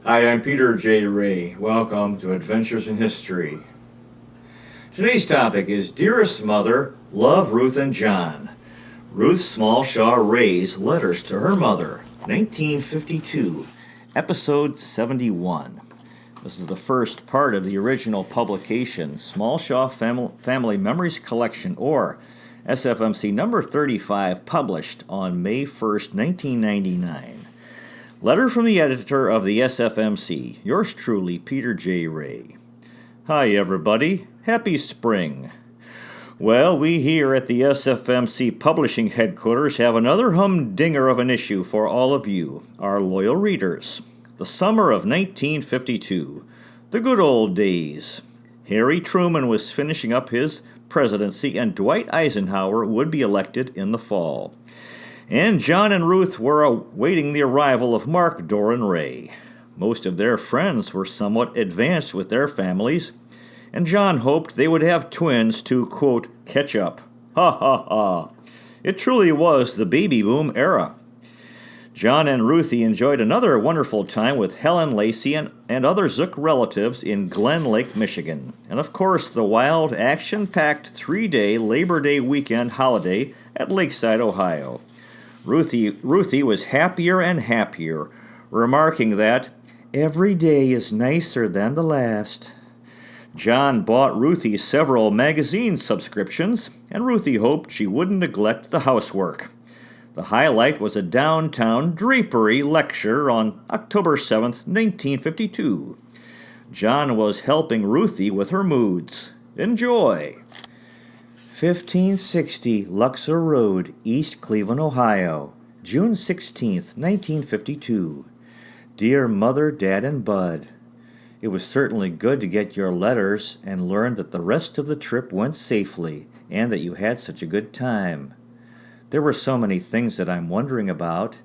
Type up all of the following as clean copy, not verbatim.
Hi, I'm Peter J. Ray. Welcome to Adventures in History. Today's topic is Dearest Mother, Love Ruth and John. Ruth Smallshaw Ray's Letters to Her Mother, 1952, Episode 71. This is the first part of the original publication, Smallshaw Family Memories Collection, or SFMC number 35, published on May 1st, 1999. Letter from the editor of the SFMC, yours truly, Peter J. Ray. Hi, everybody. Happy spring. Well, we here at the SFMC Publishing Headquarters have another humdinger of an issue for all of you, our loyal readers. The summer of 1952. The good old days. Harry Truman was finishing up his presidency, and Dwight Eisenhower would be elected in the fall. And John and Ruth were awaiting the arrival of Mark, Dora, and Ray. Most of their friends were somewhat advanced with their families, and John hoped they would have twins to, quote, catch up. Ha ha ha. It truly was the baby boom era. John and Ruthie enjoyed another wonderful time with Helen Lacey and other Zook relatives in Glen Lake, Michigan. And of course, the wild, action-packed 3-day Labor Day weekend holiday at Lakeside, Ohio. Ruthie was happier and happier, remarking that every day is nicer than the last. John bought Ruthie several magazine subscriptions, and Ruthie hoped she wouldn't neglect the housework. The highlight was a downtown drapery lecture on October 7th, 1952. John was helping Ruthie with her moods. Enjoy! 1560 Luxor Road, East Cleveland, Ohio, June 16th, 1952. Dear Mother, Dad, and Bud, it was certainly good to get your letters and learn that the rest of the trip went safely and that you had such a good time. There were so many things that I'm wondering about.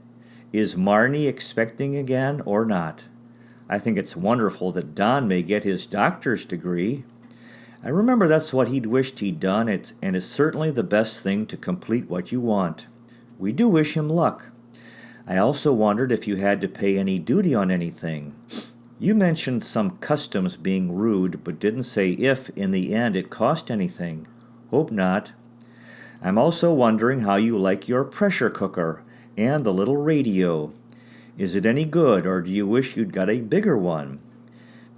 Is Marnie expecting again or not? I think it's wonderful that Don may get his doctor's degree. I remember that's what he'd wished he'd done, and it's certainly the best thing to complete what you want. We do wish him luck. I also wondered if you had to pay any duty on anything. You mentioned some customs being rude, but didn't say if, in the end, it cost anything. Hope not. I'm also wondering how you like your pressure cooker and the little radio. Is it any good, or do you wish you'd got a bigger one?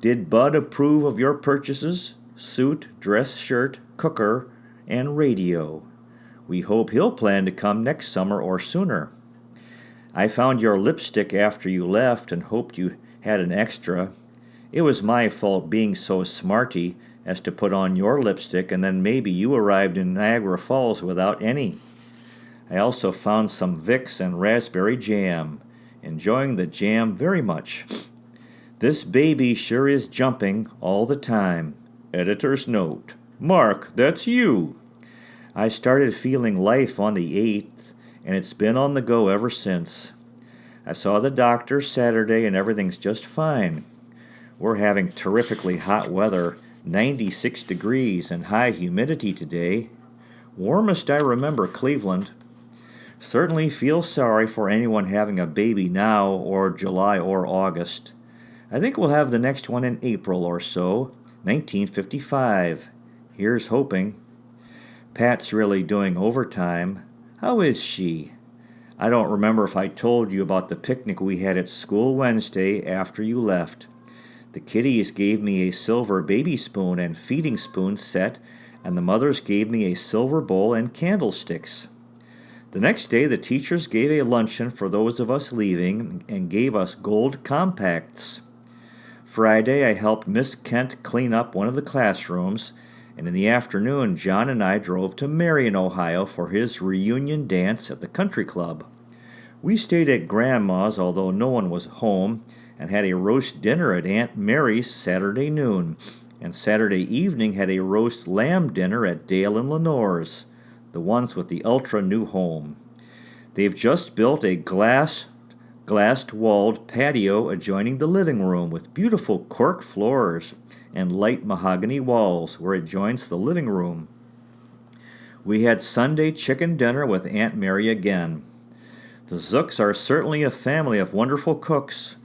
Did Bud approve of your purchases? Suit, dress shirt, cooker, and radio. We hope he'll plan to come next summer or sooner. I found your lipstick after you left and hoped you had an extra. It was my fault being so smarty as to put on your lipstick, and then maybe you arrived in Niagara Falls without any. I also found some Vicks and raspberry jam. Enjoying the jam very much. This baby sure is jumping all the time. Editor's note. Mark, that's you. I started feeling life on the 8th, and it's been on the go ever since. I saw the doctor Saturday, and everything's just fine. We're having terrifically hot weather, 96 degrees and high humidity today. Warmest I remember Cleveland. Certainly feel sorry for anyone having a baby now or July or August. I think we'll have the next one in April or so. 1955. Here's hoping. Pat's really doing overtime. How is she? I don't remember if I told you about the picnic we had at school Wednesday after you left. The kiddies gave me a silver baby spoon and feeding spoon set, and the mothers gave me a silver bowl and candlesticks. The next day, the teachers gave a luncheon for those of us leaving and gave us gold compacts. Friday, I helped Miss Kent clean up one of the classrooms, and in the afternoon, John and I drove to Marion, Ohio for his reunion dance at the country club. We stayed at Grandma's, although no one was home, and had a roast dinner at Aunt Mary's Saturday noon, and Saturday evening had a roast lamb dinner at Dale and Lenore's, the ones with the ultra-new home. They've just built a glassed-walled patio adjoining the living room with beautiful cork floors and light mahogany walls where it joins the living room. We had Sunday chicken dinner with Aunt Mary again. The Zooks are certainly a family of wonderful cooks.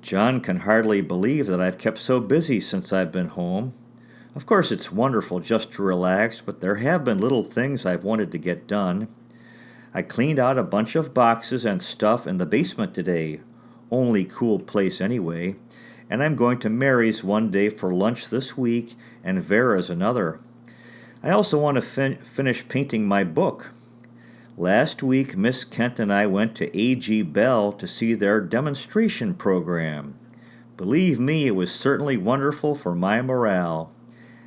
John can hardly believe that I've kept so busy since I've been home. Of course, it's wonderful just to relax, but there have been little things I've wanted to get done. I cleaned out a bunch of boxes and stuff in the basement today. Only cool place anyway. And I'm going to Mary's one day for lunch this week and Vera's another. I also want to finish painting my book. Last week, Miss Kent and I went to A.G. Bell to see their demonstration program. Believe me, it was certainly wonderful for my morale.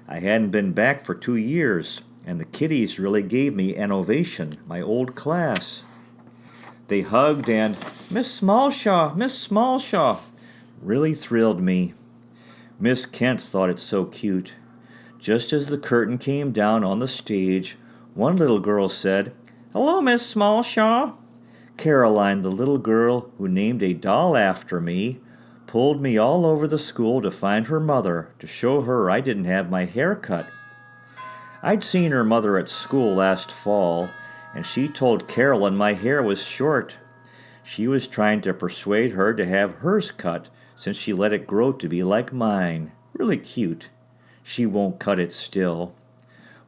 I hadn't been back for 2 years, and the kiddies really gave me an ovation, my old class. They hugged and, Miss Smallshaw, really thrilled me. Miss Kent thought it so cute. Just as the curtain came down on the stage, one little girl said, Hello, Miss Smallshaw. Caroline, the little girl who named a doll after me, pulled me all over the school to find her mother to show her I didn't have my hair cut. I'd seen her mother at school last fall, and she told Caroline my hair was short. She was trying to persuade her to have hers cut since she let it grow to be like mine. Really cute. She won't cut it still.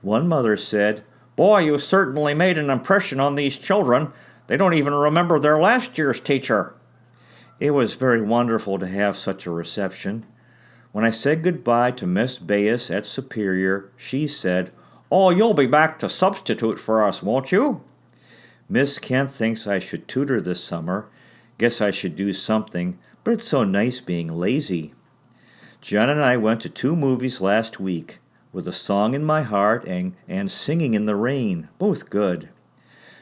One mother said, Boy, you certainly made an impression on these children. They don't even remember their last year's teacher. It was very wonderful to have such a reception. When I said goodbye to Miss Bayes at Superior, she said, Oh, you'll be back to substitute for us, won't you? Miss Kent thinks I should tutor this summer. Guess I should do something, but it's so nice being lazy. John and I went to 2 movies last week, With a Song in My Heart and Singing in the Rain, both good.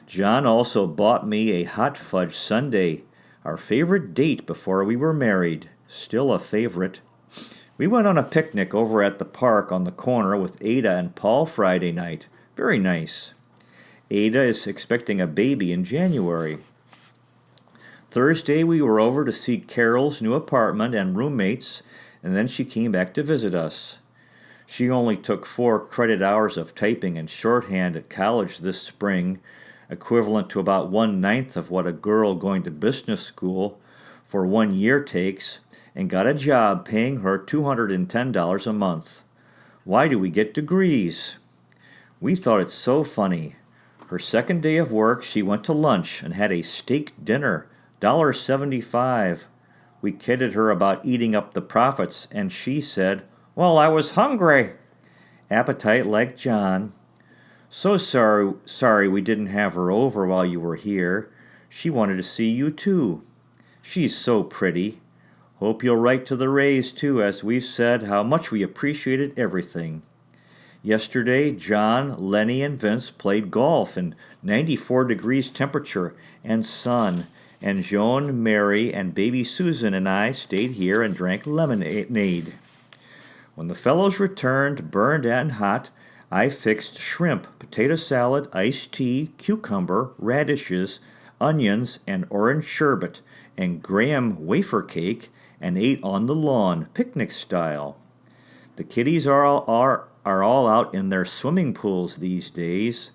John also bought me a hot fudge sundae, our favorite date before we were married, still a favorite. We went on a picnic over at the park on the corner with Ada and Paul Friday night. Very nice. Ada is expecting a baby in January. Thursday we were over to see Carol's new apartment and roommates, and then she came back to visit us. She only took 4 credit hours of typing and shorthand at college this spring, equivalent to about 1/9 of what a girl going to business school for 1 year takes, and got a job paying her $210 a month. Why do we get degrees? We thought it so funny. Her second day of work, she went to lunch and had a steak dinner, $1.75. We kidded her about eating up the profits, and she said, Well, I was hungry. Appetite like John. So sorry we didn't have her over while you were here. She wanted to see you too. She's so pretty. Hope you'll write to the Rays too, as we've said how much we appreciated everything. Yesterday, John, Lenny, and Vince played golf in 94 degrees temperature and sun, and Joan, Mary, and baby Susan and I stayed here and drank lemonade. When the fellows returned, burned and hot, I fixed shrimp, potato salad, iced tea, cucumber, radishes, onions, and orange sherbet, and graham wafer cake, and ate on the lawn, picnic style. The kiddies are all out in their swimming pools these days.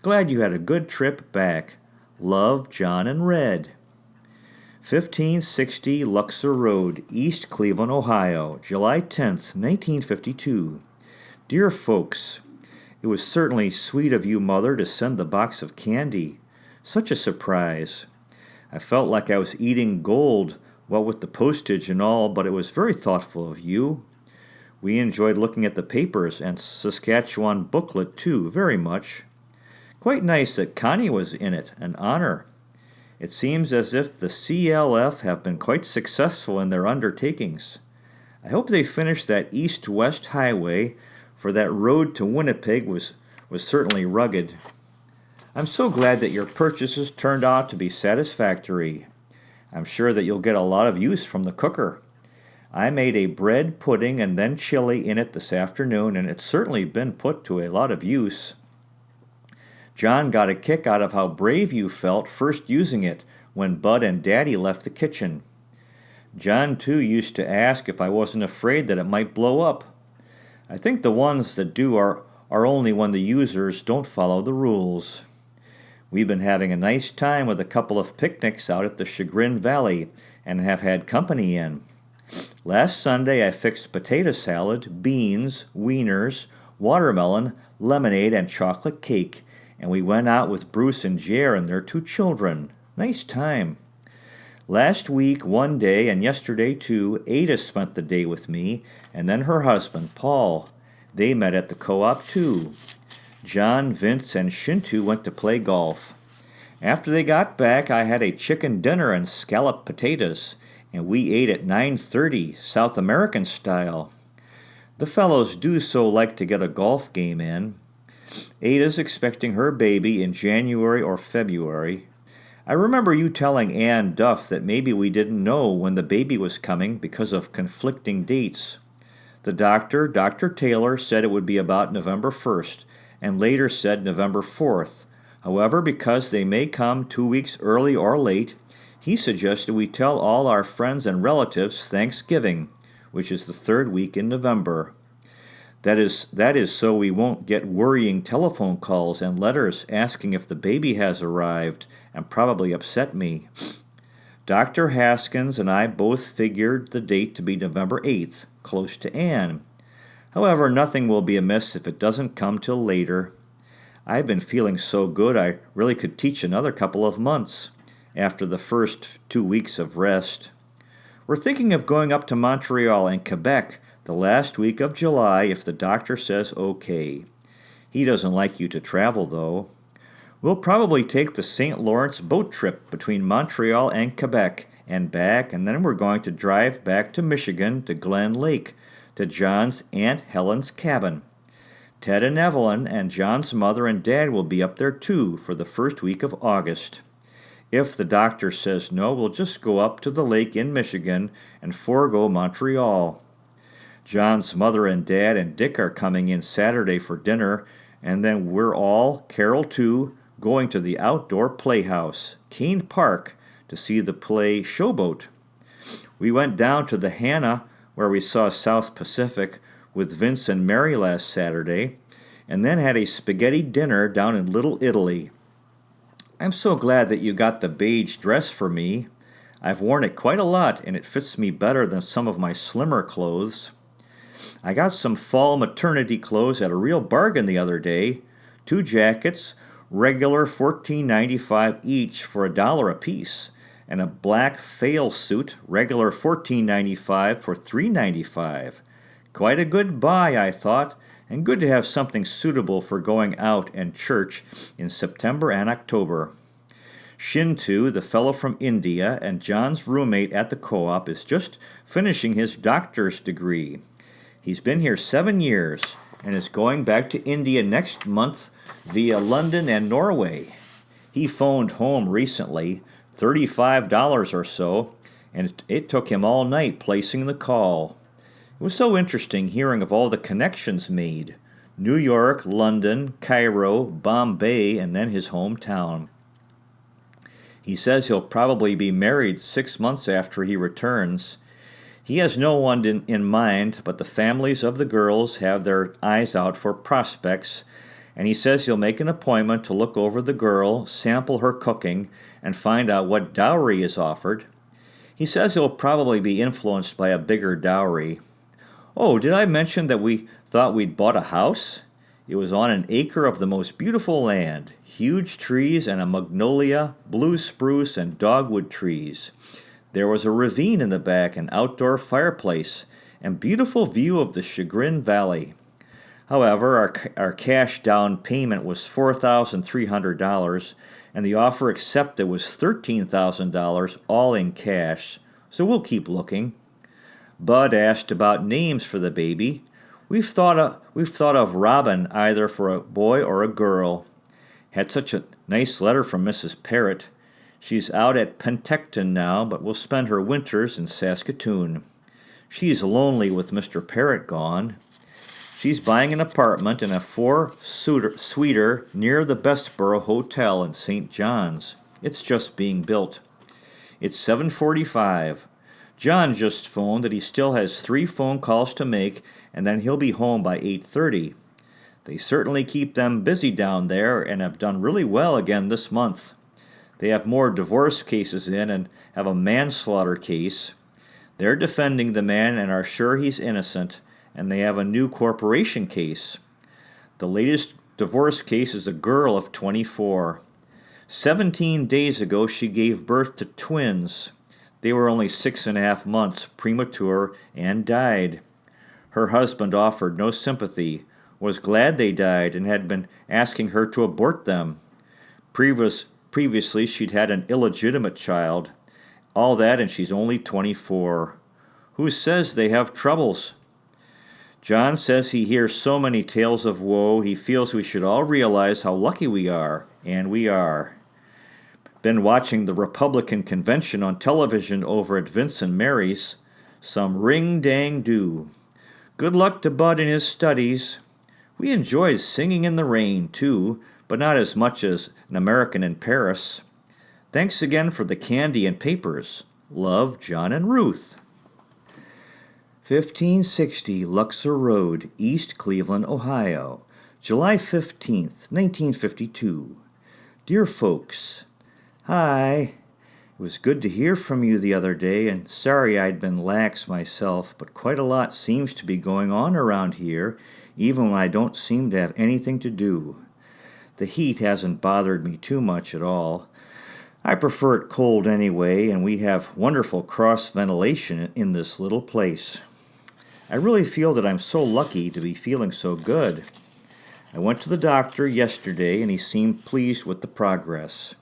Glad you had a good trip back. Love, John and Red. 1560 Luxor Road, East Cleveland, Ohio, July 10th, 1952. Dear folks, it was certainly sweet of you, Mother, to send the box of candy. Such a surprise. I felt like I was eating gold, what with the postage and all, but it was very thoughtful of you. We enjoyed looking at the papers and Saskatchewan booklet, too, very much. Quite nice that Connie was in it, an honor. It seems as if the CLF have been quite successful in their undertakings. I hope they finish that east-west highway, for that road to Winnipeg was certainly rugged. I'm so glad that your purchases turned out to be satisfactory. I'm sure that you'll get a lot of use from the cooker. I made a bread pudding and then chili in it this afternoon, and it's certainly been put to a lot of use. John got a kick out of how brave you felt first using it when Bud and Daddy left the kitchen. John, too, used to ask if I wasn't afraid that it might blow up. I think the ones that do are only when the users don't follow the rules. We've been having a nice time with a couple of picnics out at the Chagrin Valley and have had company in. Last Sunday I fixed potato salad, beans, wieners, watermelon, lemonade, and chocolate cake, and we went out with Bruce and Jer and their 2 children. Nice time. Last week, one day, and yesterday too, Ada spent the day with me, and then her husband, Paul. They met at the co-op too. John, Vince, and Shintu went to play golf. After they got back, I had a chicken dinner and scalloped potatoes, and we ate at 9:30, South American style. The fellows do so like to get a golf game in. Ada's expecting her baby in January or February. I remember you telling Ann Duff that maybe we didn't know when the baby was coming because of conflicting dates. The doctor, Dr. Taylor, said it would be about November 1st, and later said November 4th. However, because they may come 2 weeks early or late, he suggested we tell all our friends and relatives Thanksgiving, which is the 3rd week in November. That is so we won't get worrying telephone calls and letters asking if the baby has arrived, and probably upset me. Dr. Haskins and I both figured the date to be November 8th, close to Ann. However, nothing will be amiss if it doesn't come till later. I've been feeling so good I really could teach another couple of months after the first 2 weeks of rest. We're thinking of going up to Montreal and Quebec the last week of July if the doctor says okay. He doesn't like you to travel, though. We'll probably take the St. Lawrence boat trip between Montreal and Quebec and back, and then we're going to drive back to Michigan to Glen Lake, to John's Aunt Helen's cabin. Ted and Evelyn and John's mother and dad will be up there too for the first week of August. If the doctor says no, we'll just go up to the lake in Michigan and forego Montreal. John's mother and dad and Dick are coming in Saturday for dinner, and then we're all, Carol too, going to the outdoor playhouse, Keene Park, to see the play Showboat. We went down to the Hannah, where we saw South Pacific, with Vince and Mary last Saturday, and then had a spaghetti dinner down in Little Italy. I'm so glad that you got the beige dress for me. I've worn it quite a lot, and it fits me better than some of my slimmer clothes. I got some fall maternity clothes at a real bargain the other day. 2 jackets, regular $14.95 each for $1 apiece, and a black fail suit, regular $14.95 for $3.95. Quite a good buy, I thought, and good to have something suitable for going out and church in September and October. Shintu, the fellow from India and John's roommate at the co-op, is just finishing his doctor's degree. He's been here 7 years and is going back to India next month via London and Norway. He phoned home recently, $35 or so, and it took him all night placing the call. It was so interesting hearing of all the connections made. New York, London, Cairo, Bombay, and then his hometown. He says he'll probably be married 6 months after he returns. He has no one in mind, but the families of the girls have their eyes out for prospects, and he says he'll make an appointment to look over the girl, sample her cooking, and find out what dowry is offered. He says he'll probably be influenced by a bigger dowry. Oh, did I mention that we thought we'd bought a house? It was on an acre of the most beautiful land, huge trees and a magnolia, blue spruce, and dogwood trees. There was a ravine in the back, an outdoor fireplace, and beautiful view of the Chagrin Valley. However, our cash down payment was $4,300, and the offer accepted was $13,000, all in cash, so we'll keep looking. Bud asked about names for the baby. We've thought of Robin either for a boy or a girl. Had such a nice letter from Mrs. Parrott. She's out at Penticton now, but will spend her winters in Saskatoon. She's lonely with Mr. Parrott gone. She's buying an apartment in a 4-suiter near the Bessborough Hotel in St. John's. It's just being built. It's 7:45. John just phoned that he still has 3 phone calls to make, and then he'll be home by 8:30. They certainly keep them busy down there and have done really well again this month. They have more divorce cases in and have a manslaughter case. They're defending the man and are sure he's innocent, and they have a new corporation case. The latest divorce case is a girl of 24. 17 days ago, she gave birth to twins. They were only 6.5 months premature and died. Her husband offered no sympathy, was glad they died, and had been asking her to abort them. Previously, she'd had an illegitimate child. All that, and she's only 24. Who says they have troubles? John says he hears so many tales of woe, he feels we should all realize how lucky we are, and we are. Been watching the Republican convention on television over at Vince and Mary's. Some ring-dang-do. Good luck to Bud in his studies. We enjoyed singing in the rain, too, but not as much as an American in Paris. Thanks again for the candy and papers. Love, John and Ruth. 1560 Luxor Road, East Cleveland, Ohio, July 15th, 1952. Dear folks, hi. It was good to hear from you the other day, and sorry I'd been lax myself, but quite a lot seems to be going on around here, even when I don't seem to have anything to do. The heat hasn't bothered me too much at all. I prefer it cold anyway, and we have wonderful cross ventilation in this little place. I really feel that I'm so lucky to be feeling so good. I went to the doctor yesterday, and he seemed pleased with the progress.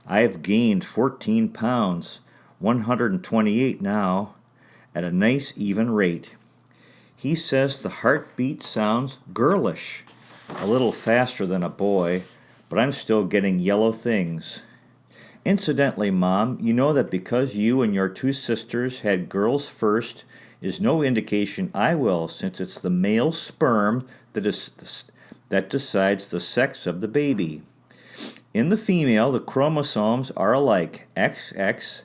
I have gained 14 pounds, 128 now, at a nice even rate. He says the heartbeat sounds girlish, a little faster than a boy, but I'm still getting yellow things. Incidentally, Mom, you know that because you and your two sisters had girls first is no indication I will, since it's the male sperm that decides the sex of the baby. In the female, the chromosomes are alike, XX,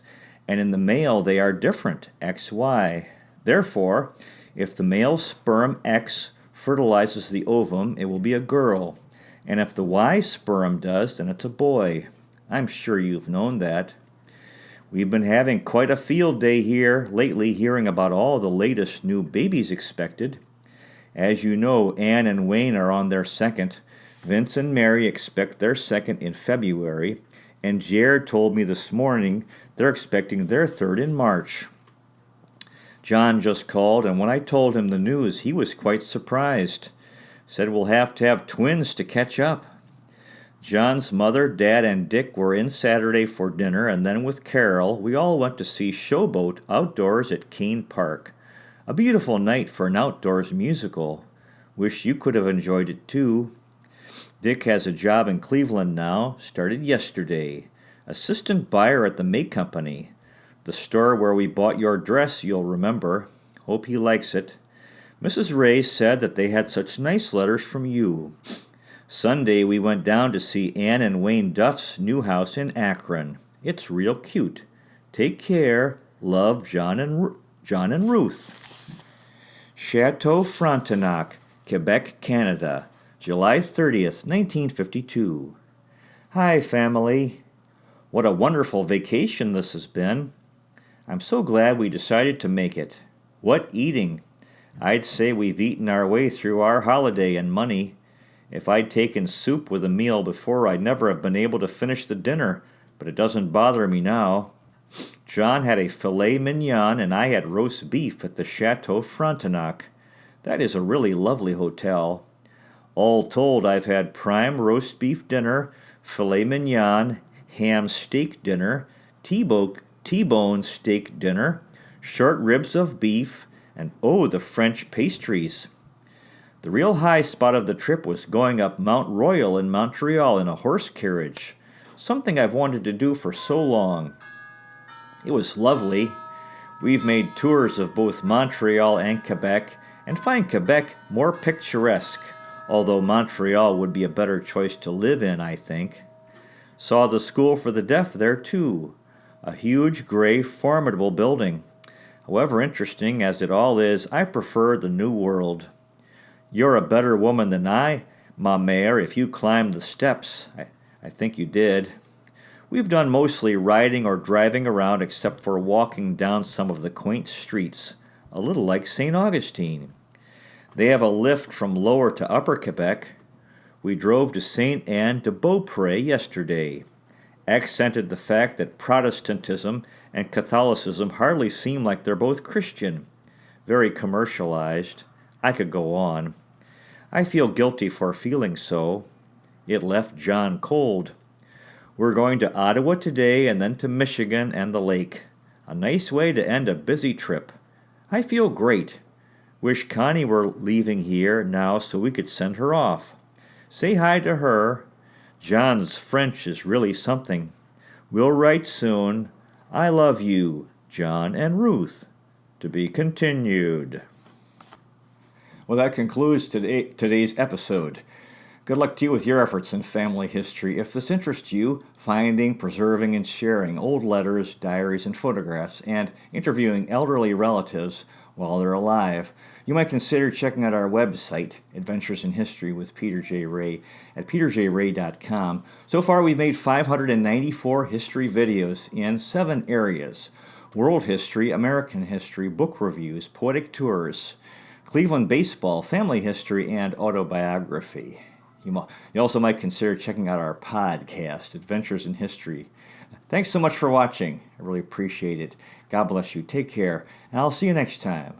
and in the male they are different, XY. Therefore, if the male sperm X fertilizes the ovum, it will be a girl, and if the Y sperm does, then it's a boy. I'm sure you've known that. We've been having quite a field day here lately, hearing about all the latest new babies expected. As you know, Anne and Wayne are on their second. Vince and Mary expect their second in February, and Jared told me this morning they're expecting their third in March. John just called, and when I told him the news, he was quite surprised. Said we'll have to have twins to catch up. John's mother, Dad, and Dick were in Saturday for dinner, and then with Carol, we all went to see Showboat outdoors at Kane Park. A beautiful night for an outdoors musical. Wish you could have enjoyed it too. Dick has a job in Cleveland now, started yesterday. Assistant buyer at the May Company. The store where we bought your dress, you'll remember. Hope he likes it. Mrs. Ray said that they had such nice letters from you. Sunday we went down to see Ann and Wayne Duff's new house in Akron. It's real cute. Take care. Love, John and Ruth. Chateau Frontenac, Quebec, Canada, July 30th, 1952. Hi, family. What a wonderful vacation this has been. I'm so glad we decided to make it. What eating! I'd say we've eaten our way through our holiday and money. If I'd taken soup with a meal before, I'd never have been able to finish the dinner, but it doesn't bother me now. John had a filet mignon, and I had roast beef at the Chateau Frontenac. That is a really lovely hotel. All told, I've had prime roast beef dinner, filet mignon, ham steak dinner, T-bone steak dinner, short ribs of beef, and oh, the French pastries. The real high spot of the trip was going up Mount Royal in Montreal in a horse carriage, something I've wanted to do for so long. It was lovely. We've made tours of both Montreal and Quebec, and find Quebec more picturesque, although Montreal would be a better choice to live in, I think. Saw the School for the Deaf there, too. A huge, gray, formidable building. However interesting as it all is, I prefer the New World. You're a better woman than I, ma mère, if you climbed the steps. I think you did. We've done mostly riding or driving around except for walking down some of the quaint streets, a little like St. Augustine. They have a lift from Lower to Upper Quebec. We drove to St. Anne de Beaupré yesterday. Accented the fact that Protestantism and Catholicism hardly seem like they're both Christian. Very commercialized. I could go on. I feel guilty for feeling so. It left John cold. We're going to Ottawa today and then to Michigan and the lake. A nice way to end a busy trip. I feel great. Wish Connie were leaving here now so we could send her off. Say hi to her. John's French is really something. We'll write soon. I love you, John and Ruth. To be continued. Well, that concludes today's episode. Good luck to you with your efforts in family history. If this interests you, finding, preserving, and sharing old letters, diaries, and photographs, and interviewing elderly relatives while they're alive, you might consider checking out our website, Adventures in History with Peter J. Ray, at peterjray.com. So far, we've made 594 history videos in 7 areas: world history, American history, book reviews, poetic tours, Cleveland baseball, family history, and autobiography. You also might consider checking out our podcast, Adventures in History. Thanks so much for watching. I really appreciate it. God bless you. Take care, and I'll see you next time.